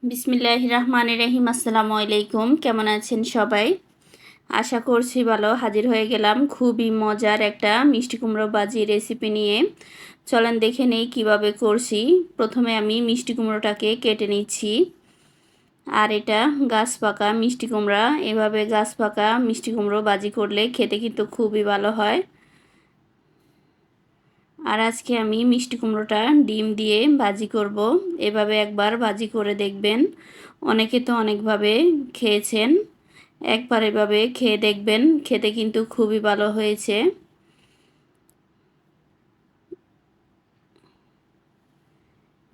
বিসমিল্লাহির রহমানির রহিম। আসসালামু আলাইকুম। কেমন আছেন সবাই? আশা করছি ভালো। হাজির হয়ে গেলাম খুবই মজার একটা মিষ্টি কুমড়ো ভাজি রেসিপি নিয়ে। চলেন দেখে নেই কিভাবে করছি। প্রথমে আমি মিষ্টি কুমড়োটাকে কেটে নিচ্ছি। আর এটা গাছ পাকা মিষ্টি কুমড়া। এভাবে গাছ পাকা মিষ্টি কুমড়ো ভাজি করলে খেতে কিন্তু খুবই ভালো হয়। আর আজকে আমি মিষ্টি কুমড়োটা ডিম দিয়ে ভাজি করব। এভাবে একবার ভাজি করে দেখবেন। অনেকে তো অনেকভাবে খেয়েছেন, একবার এভাবে খেয়ে দেখবেন, খেতে কিন্তু খুবই ভালো হয়েছে।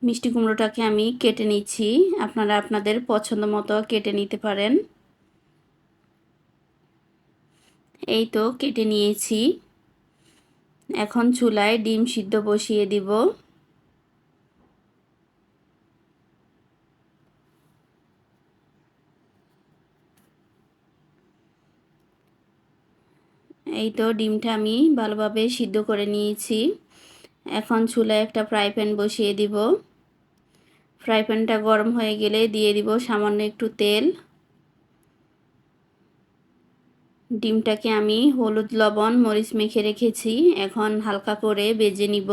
মিষ্টি কুমড়োটাকে আমি কেটে নিচ্ছি। আপনারা আপনাদের পছন্দ মতো কেটে নিতে পারেন। এই তো কেটে নিয়েছি। এখন চুলায় ডিম সিদ্ধ বসিয়ে দিব। এই তো ডিমটা আমি ভালোভাবে সিদ্ধ করে নিয়েছি। এখন চুলায় একটা ফ্রাই প্যান বসিয়ে দিব। ফ্রাই প্যানটা গরম হয়ে গেলে দিয়ে দিব সামান্য একটু তেল। ডিমটাকে আমি হলুদ লবণ মরিচ মেখে রেখেছি, এখন হালকা করে ভেজে নিব।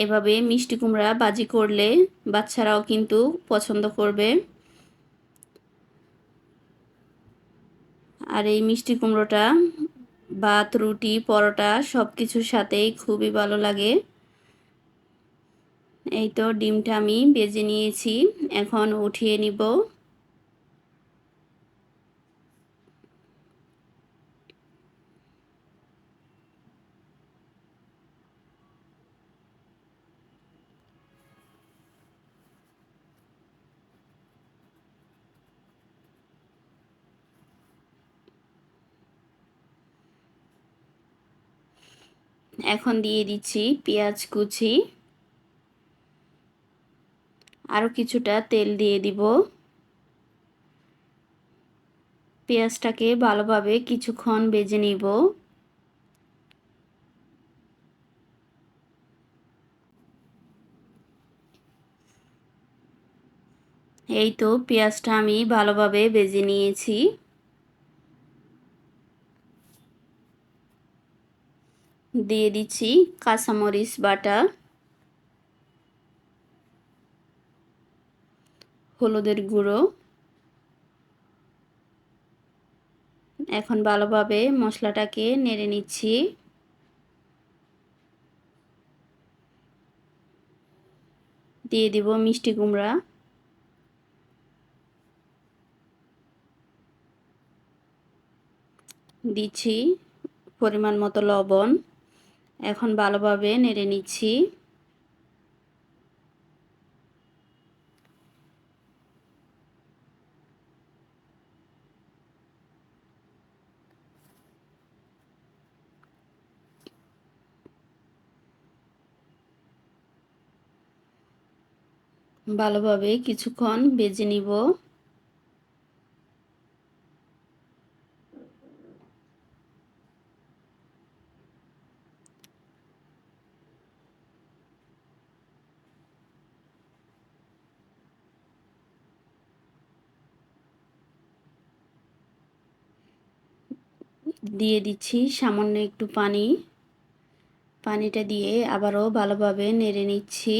এভাবে মিষ্টি কুমড়া ভাজি করলে বাচ্চারাও কিন্তু পছন্দ করবে। আর এই মিষ্টি কুমড়োটা ভাত, রুটি, পরোটা সব কিছুর সাথেই খুবই ভালো লাগে। এই তো ডিমটা আমি ভেজে নিয়েছি, এখন উঠিয়ে নিব। এখন দিয়ে দিচ্ছি পেঁয়াজ কুচি, আরও কিছুটা তেল দিয়ে দিব। পেঁয়াজটাকে ভালোভাবে কিছুক্ষণ ভেজে নিব। এই তো পেঁয়াজটা আমি ভালোভাবে ভেজে নিয়েছি। দিয়ে দিচ্ছি কাঁচামরিচ বাটা, হলুদের গুঁড়ো। এখন ভালোভাবে মশলাটাকে নেড়ে নিচ্ছি। দিয়ে দিব মিষ্টি কুমড়া। দিচ্ছি পরিমাণ মতো লবণ। এখন ভালোভাবে নেড়ে নিচ্ছি। ভালোভাবে কিছুক্ষণ ভেজে নিব। দিয়ে দিচ্ছি সামান্য একটু পানি। পানিটা দিয়ে আবারও ভালোভাবে নেড়ে নিচ্ছি।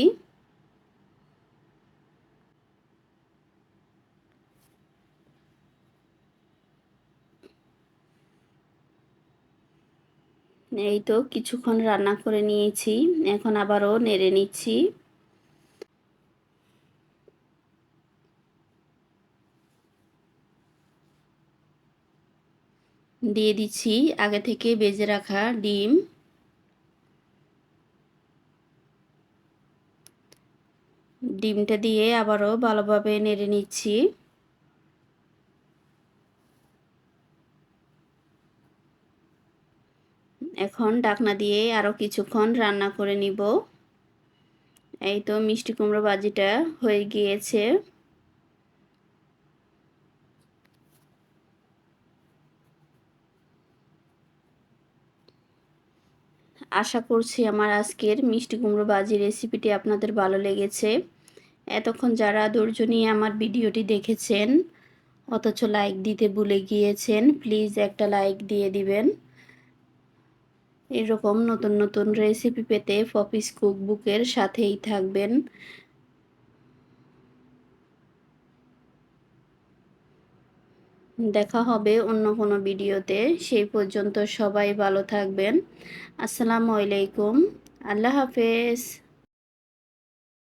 এই তো কিছুক্ষণ রান্না করে নিয়েছি, এখন আবারও নেড়ে নিচ্ছি। দিয়ে দিচ্ছি আগে থেকে ভেজে রাখা ডিম। ডিমটা দিয়ে আবারও ভালোভাবে নেড়ে নিচ্ছি। এখন ঢাকনা দিয়ে আরও কিছুক্ষণ রান্না করে নিব। এই তো মিষ্টি কুমড়ো ভাজিটা হয়ে গিয়েছে। আশা করছি আমার আজকের মিষ্টি কুমড়ো ভাজি রেসিপিটি আপনাদের ভালো লেগেছে। এতক্ষণ যারা ধৈর্য নিয়ে আমার ভিডিওটি দেখেছেন অথচ লাইক দিতে ভুলে গিয়েছেন, প্লিজ একটা লাইক দিয়ে দিবেন। এরকম নতুন নতুন রেসিপি পেতে পপিস কুকবুকের সাথেই থাকবেন। দেখা হবে অন্য কোনো ভিডিওতে। সেই পর্যন্ত সবাই ভালো থাকবেন। আসসালামু আলাইকুম। আল্লাহ হাফেজ।